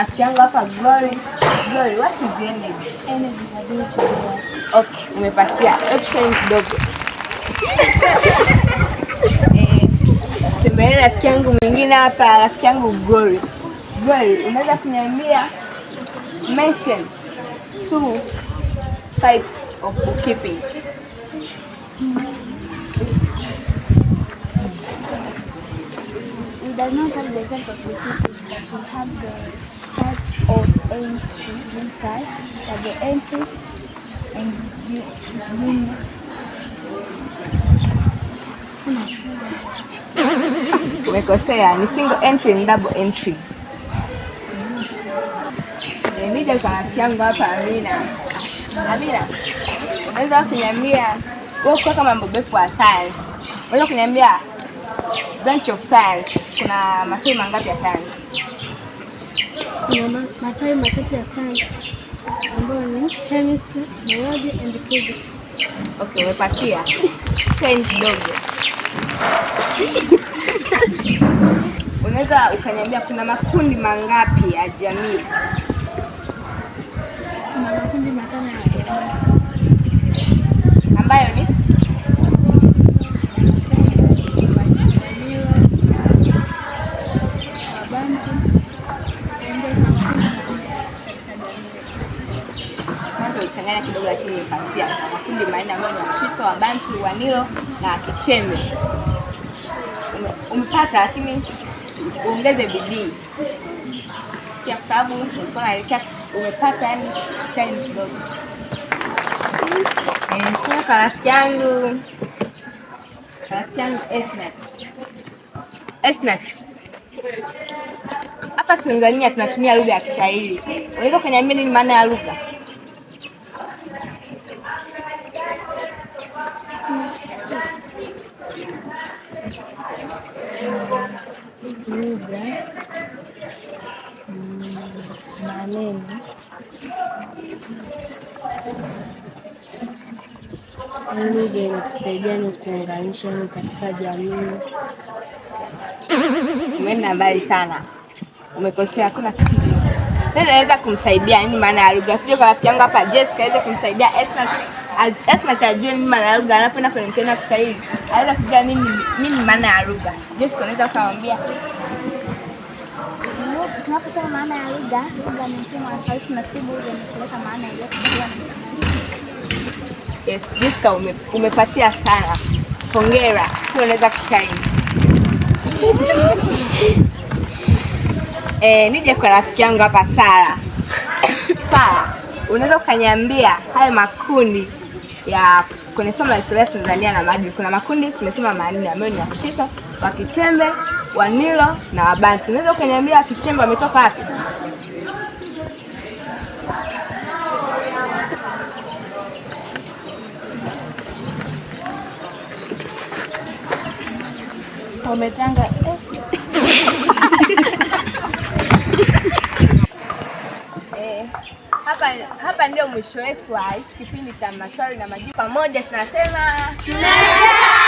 rafiki yangu hapa Glory. Glory, what is energy? Energy is ability to do. Okay, umepatia option kidogo. Tembelea rafiki yangu mwingine hapa, rafiki yangu Glory. Glory, unaweza kuniambia mention 2 types of bookkeeping? We do not have the type of bookkeeping, but we have the types of entry inside, like the entry and unit. Umekosea, ni single entry and double entry. Nije kwa rafiki yangu hapa Amina. Amina, unaweza kuniambia wewe kwa mambo befu wa science. Unaweza kuniambia branch of science kuna matawi mangapi ya science? Kuna matawi matatu ya science ambayo ni chemistry, biology and physics. Okay, umepatia. Change kidogo. Unaweza ukaniambia kuna makundi mangapi ya jamii? Kuna makundi 5 ya jamii. Ambayo ni changanya kidogo, lakini nimepatia makundi 4 ambayo ni Wakito, Wabantu, Wanilo na Kichembe. Umepata, lakini uongeze bidii kwa sababu ulikuwa unaelekea umepata, yani shine kidogo. Kwa rafiki yangu Esnat. Hapa Tanzania tunatumia lugha ya Kiswahili. Unaweza kuniambia nini maana ya lugha? Lugha, maneno, lugha inatusaidia ni kuunganisha katika jamii. Umeenda mbali sana, umekosea. Hakuna kitu naweza kumsaidia nini maana ya lugha. Sio kwa rafiki yangu hapa Jessica aweze kumsaidia Esnat ajue nini maana ya lugha. Anapoenda kwenye mtihani wa Kiswahili anaweza kujua nini maana ya lugha. Jessica, unaweza kumwambia? Tunaposema maana ya lugha, lugha ni mfumo wa sauti nasibu unapeleka maana ile kwa. Yes, Jessica, umepatia sana. Hongera. Unaweza kushine. Nije kwa rafiki yangu hapa Sara. Sara, unaweza ukaniambia haya makundi ya kwenye somo la historia Tanzania na maadili. Kuna makundi tumesema 4 ambayo ni Wakito, Wakichembe, Wanilo na Wabantu. Unaweza ukaniambia Wakichembe wametoka wapi? Wametanga Hapa ndio mwisho wetu wa hiki kipindi cha maswali na majibu. Pamoja tunasema tunashinda.